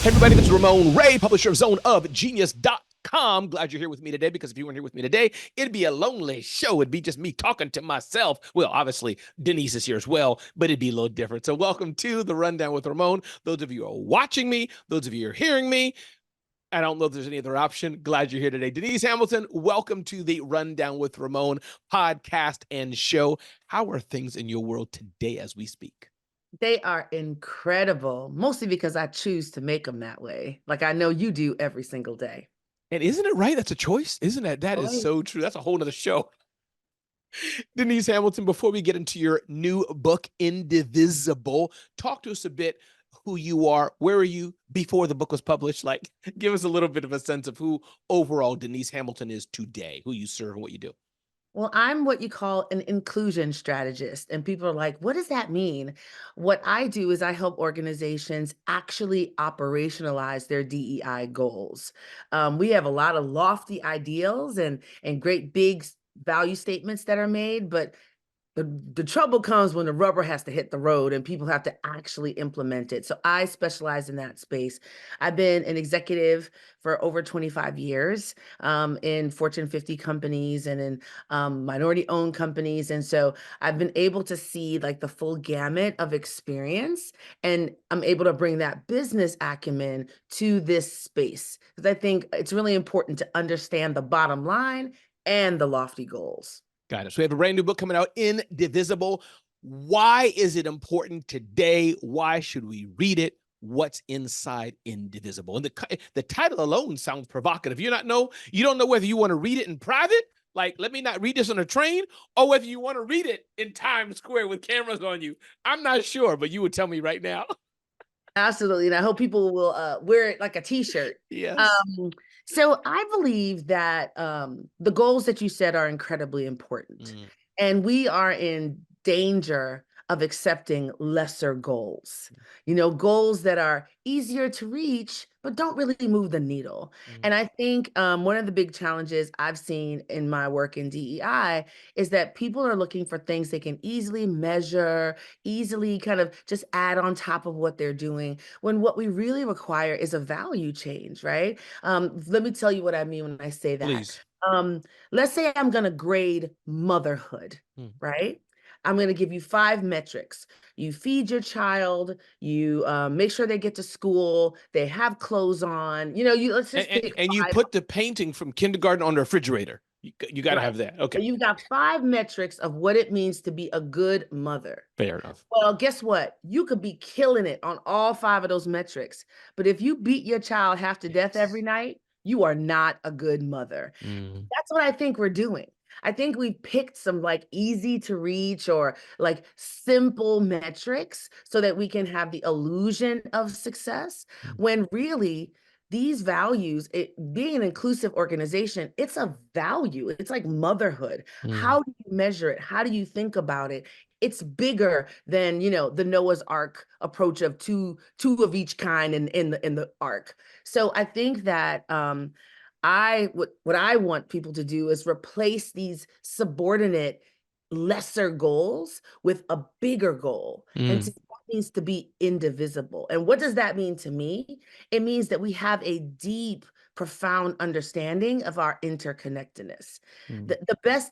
Hey everybody, this is Ramon Ray, publisher of zoneofgenius.com. Glad you're here with me today, because if you weren't here with me today, it'd be a lonely show. It'd be just me talking to myself. Well, obviously, Denise is here as well, but it'd be a little different. So welcome to the Rundown with Ramon. Those of you who are watching me, those of you who are hearing me, I don't know if there's any other option. Glad you're here today. Denise Hamilton, welcome to the Rundown with Ramon podcast and show. How are things in your world today as we speak? They are incredible, mostly because I choose to make them that way. Like I know you do every single day. And isn't it right? That's a choice, isn't it? That is so true. That's a whole nother show. Denise Hamilton, before we get into your new book, Indivisible, talk to us a bit who you are. Where are you before the book was published? Like, give us a little bit of a sense of who overall Denise Hamilton is today, who you serve and what you do. Well, I'm what you call an inclusion strategist. And people are like, what does that mean? What I do is I help organizations actually operationalize their DEI goals. We have a lot of lofty ideals and great big value statements that are made, but the trouble comes when the rubber has to hit the road and people have to actually implement it. So I specialize in that space. I've been an executive for over 25 years in Fortune 50 companies and in minority-owned companies. And so I've been able to see like the full gamut of experience, and I'm able to bring that business acumen to this space because I think it's really important to understand the bottom line and the lofty goals. Got it. So we have a brand new book coming out, Indivisible. Why is it important today? Why should we read it? What's inside Indivisible? And the title alone sounds provocative. You don't know whether you want to read it in private, like let me not read this on a train, or whether you want to read it in Times Square with cameras on you. I'm not sure, but you would tell me right now. Absolutely. And I hope people will wear it like a t-shirt. Yes. So I believe that the goals that you said are incredibly important. And we are in danger of accepting lesser goals, goals that are easier to reach, but don't really move the needle. And I think one of the big challenges I've seen in my work in DEI is that people are looking for things they can easily measure, easily kind of just add on top of what they're doing, when what we really require is a value change, right? Let me tell you what I mean when I say that. Please. Let's say I'm going to grade motherhood, right? I'm going to give you 5 metrics. You feed your child, you make sure they get to school, they have clothes on, let's just and you put the painting from kindergarten on the refrigerator. You got to have that. Okay. So you've got 5 metrics of what it means to be a good mother. Fair enough. Well, guess what? You could be killing it on all 5 of those metrics. But if you beat your child half to death every night, you are not a good mother. That's what I think we're doing. I think we picked some like easy to reach or like simple metrics so that we can have the illusion of success, when really these values, being an inclusive organization, it's a value. It's like motherhood. How do you measure it? How do you think about it? It's bigger than, the Noah's Ark approach of two of each kind in the ark. So I think that what I want people to do is replace these subordinate lesser goals with a bigger goal. And that means to be indivisible. And what does that mean to me? It means that we have a deep, profound understanding of our interconnectedness. The best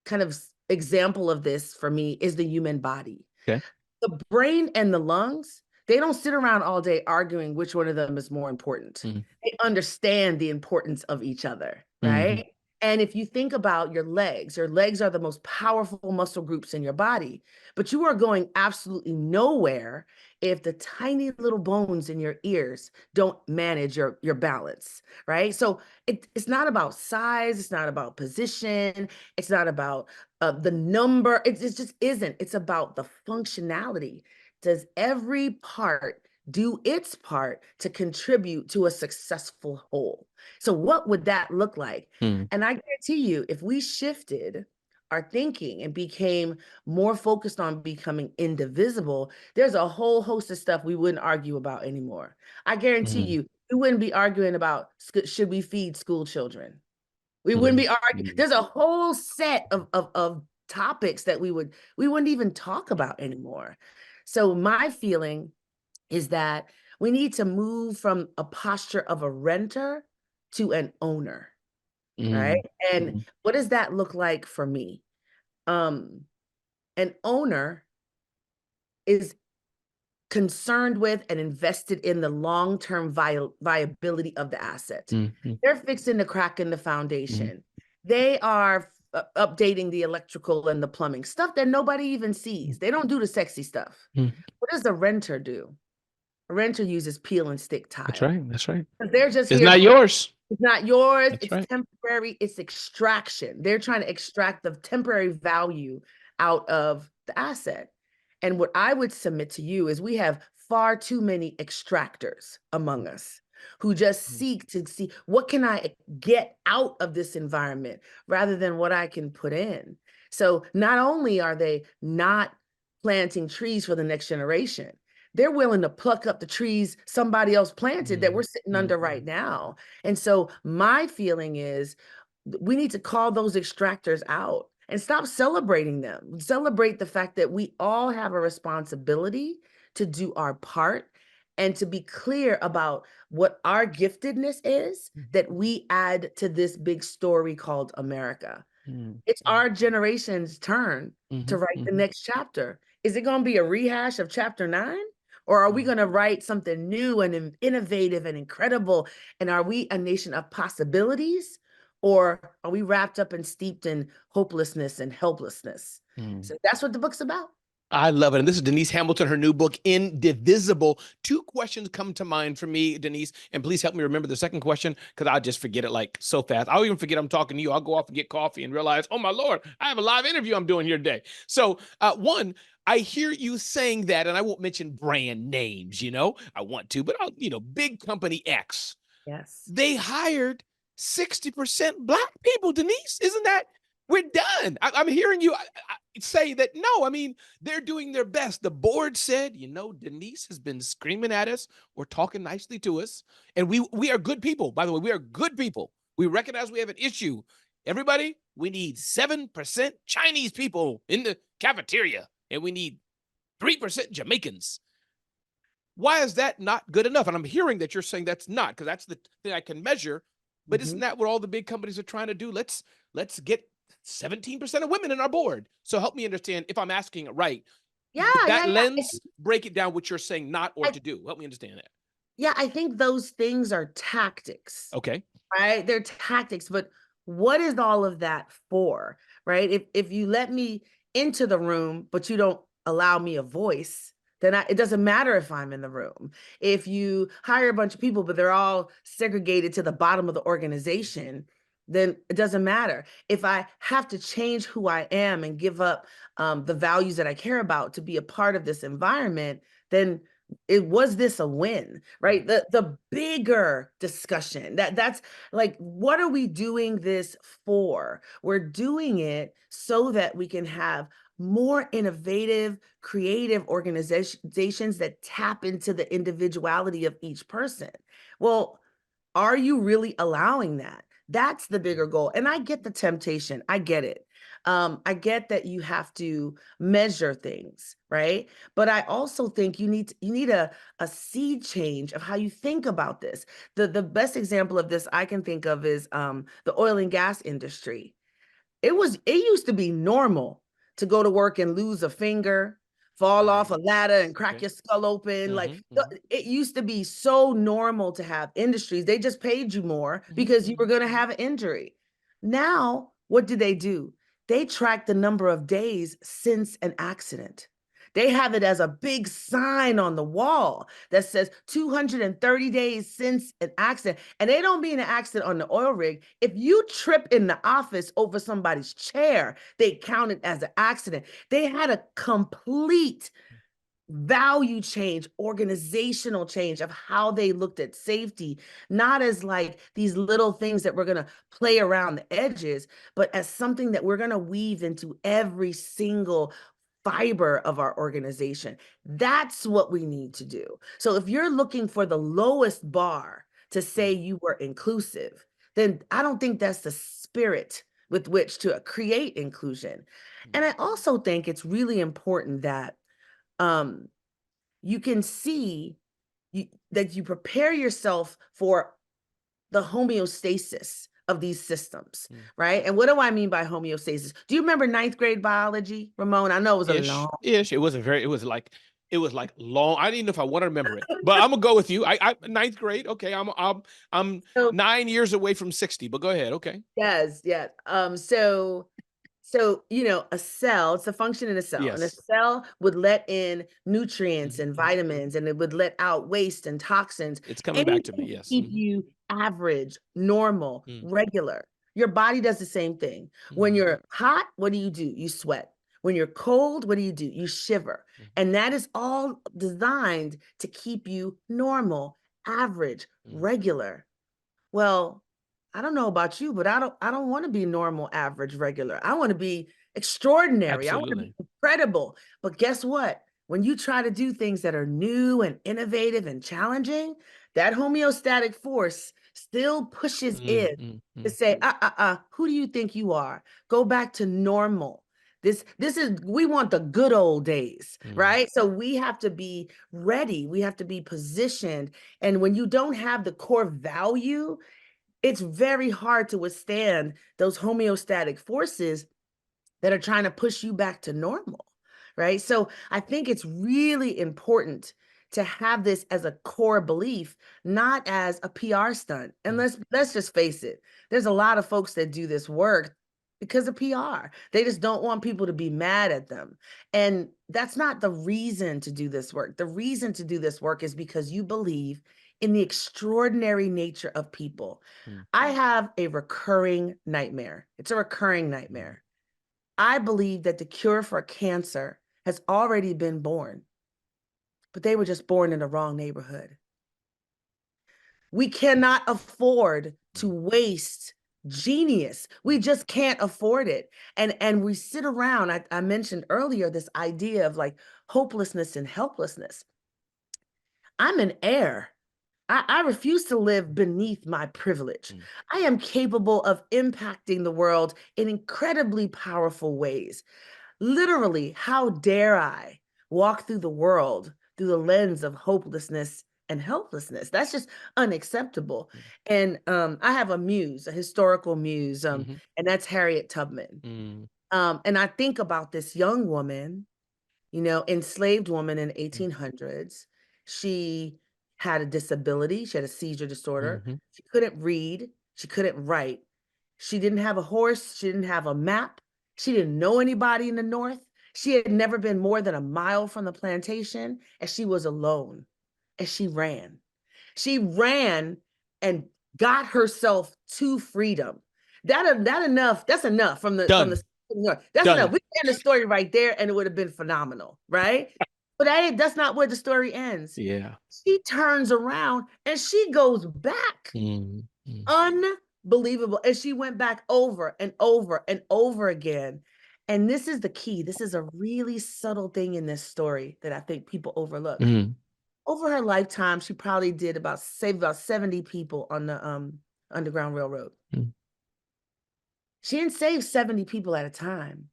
kind of example of this for me is the human body. Okay. The brain and the lungs, they don't sit around all day arguing which one of them is more important. They understand the importance of each other, right? And if you think about your legs are the most powerful muscle groups in your body, but you are going absolutely nowhere if the tiny little bones in your ears don't manage your balance, right? So it's not about size, it's not about position, it's not about the number, it just isn't. It's about the functionality. Does every part do its part to contribute to a successful whole? So what would that look like? And I guarantee you, if we shifted our thinking and became more focused on becoming indivisible, there's a whole host of stuff we wouldn't argue about anymore. I guarantee you, we wouldn't be arguing about should we feed school children. We wouldn't be arguing. There's a whole set of topics that we wouldn't even talk about anymore. So my feeling is that We need to move from a posture of a renter to an owner, right? And what does that look like for me? An owner is concerned with and invested in the long-term viability of the asset. They're fixing the crack in the foundation. They are updating the electrical and the plumbing, stuff that nobody even sees. They don't do the sexy stuff. What does a renter do? A renter uses peel and stick tile. That's right. That's right. They're just It's here. not yours. It's not yours. That's It's right. temporary. It's extraction. They're trying to extract the temporary value out of the asset. And what I would submit to you is we have far too many extractors among us who just seek to see what can I get out of this environment rather than what I can put in. So not only are they not planting trees for the next generation, they're willing to pluck up the trees somebody else planted that we're sitting under right now. And so my feeling is we need to call those extractors out and stop celebrating them. Celebrate the fact that we all have a responsibility to do our part and to be clear about what our giftedness is that we add to this big story called America. It's our generation's turn to write the next chapter. Is it going to be a rehash of chapter 9? Or are we going to write something new and innovative and incredible? And are we a nation of possibilities? Or are we wrapped up and steeped in hopelessness and helplessness? So that's what the book's about. I love it. And this is Denise Hamilton, her new book, Indivisible. 2 questions come to mind for me, Denise, and please help me remember the second question because I'll just forget it like so fast. I'll even forget I'm talking to you. I'll go off and get coffee and realize, oh my Lord, I have a live interview I'm doing here today. So one, I hear you saying that, and I won't mention brand names, I want to, but big company X. Yes. They hired 60% Black people, Denise. Isn't that? We're done. I'm hearing you say that, no, I mean, they're doing their best. The board said, Denise has been screaming at us or talking nicely to us. And we are good people. By the way, we are good people. We recognize we have an issue. Everybody, we need 7% Chinese people in the cafeteria. And we need 3% Jamaicans. Why is that not good enough? And I'm hearing that you're saying that's not, because that's the thing I can measure. But isn't that what all the big companies are trying to do? Let's get 17% of women in our board. So help me understand if I'm asking it right. Yeah. Lens, break it down what you're saying not or to do. Help me understand that. Yeah, I think those things are tactics. Okay. Right? They're tactics, but what is all of that for? Right? If you let me into the room, but you don't allow me a voice, then it doesn't matter if I'm in the room. If you hire a bunch of people, but they're all segregated to the bottom of the organization, then it doesn't matter. If I have to change who I am and give up the values that I care about to be a part of this environment, then was this a win, right? The bigger discussion that's like, what are we doing this for? We're doing it so that we can have more innovative, creative organizations that tap into the individuality of each person. Well, are you really allowing that? That's the bigger goal. And I get the temptation. I get it. I get that you have to measure things, right? But I also think you need a seed change of how you think about this. The best example of this I can think of is the oil and gas industry. It used to be normal to go to work and lose a finger, fall off a ladder and crack your skull open. It used to be so normal to have industries. They just paid you more because you were going to have an injury. Now, what do? They track the number of days since an accident. They have it as a big sign on the wall that says 230 days since an accident. And they don't mean an accident on the oil rig. If you trip in the office over somebody's chair, they count it as an accident. They had a complete value change, organizational change of how they looked at safety, not as like these little things that we're going to play around the edges, but as something that we're going to weave into every single fiber of our organization. That's what we need to do. So if you're looking for the lowest bar to say you were inclusive, then I don't think that's the spirit with which to create inclusion. And I also think it's really important that you can see you prepare yourself for the homeostasis of these systems, right? And what do I mean by homeostasis? Do you remember ninth grade biology, Ramon? I know it was a long. Ish. It was like long. I didn't know if I want to remember it, but I'm gonna go with you. I ninth grade. Okay, I'm So, 9 years away from 60. But go ahead. Okay. yes, yes. So, a cell, it's a function in a cell, and a Yes. cell would let in nutrients and vitamins, and it would let out waste and toxins, It's coming back to me. anything to Yes. keep you average, normal, regular. Your body does the same thing. When you're hot, what do? You sweat. When you're cold, what do? You shiver. And that is all designed to keep you normal, average, regular. Well, I don't know about you, but I don't want to be normal, average, regular. I want to be extraordinary. I want to be Absolutely. incredible. But guess what? When you try to do things that are new and innovative and challenging, that homeostatic force still pushes in to say, who do you think you are? Go back to normal. This is, we want the good old days, right? So we have to be ready. We have to be positioned. And when you don't have the core value, it's very hard to withstand those homeostatic forces that are trying to push you back to normal, right? So I think it's really important to have this as a core belief, not as a PR stunt. And let's just face it, there's a lot of folks that do this work because of PR. They just don't want people to be mad at them. And that's not the reason to do this work. The reason to do this work is because you believe in the extraordinary nature of people. I have a recurring nightmare. It's a recurring nightmare. I believe that the cure for cancer has already been born, but they were just born in the wrong neighborhood. We cannot afford to waste genius. We just can't afford it. And we sit around, I mentioned earlier this idea of like hopelessness and helplessness. I'm an heir. I refuse to live beneath my privilege. I am capable of impacting the world in incredibly powerful ways. Literally, how dare I walk through the world through the lens of hopelessness and helplessness? That's just unacceptable. And I have a muse, a historical muse, and that's Harriet Tubman. And I think about this young woman, enslaved woman in 1800s. She had a disability. She had a seizure disorder. She couldn't read. She couldn't write. She didn't have a horse. She didn't have a map. She didn't know anybody in the North. She had never been more than a mile from the plantation, and she was alone. And she ran. She ran and got herself to freedom. That enough. That's enough from the Done. that's enough. Done. We can end the story right there, and it would have been phenomenal, right? But that's not where the story ends. Yeah. She turns around and she goes back. Unbelievable. And she went back over and over and over again. And this is the key. This is a really subtle thing in this story that I think people overlook. Over her lifetime, she probably did about 70 people on the Underground Railroad. She didn't save 70 people at a time.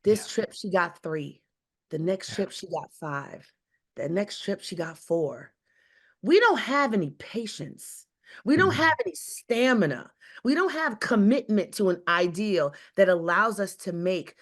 This trip, she got 3. The next trip, she got 5. The next trip, she got 4. We don't have any patience. We don't have any stamina. We don't have commitment to an ideal that allows us to make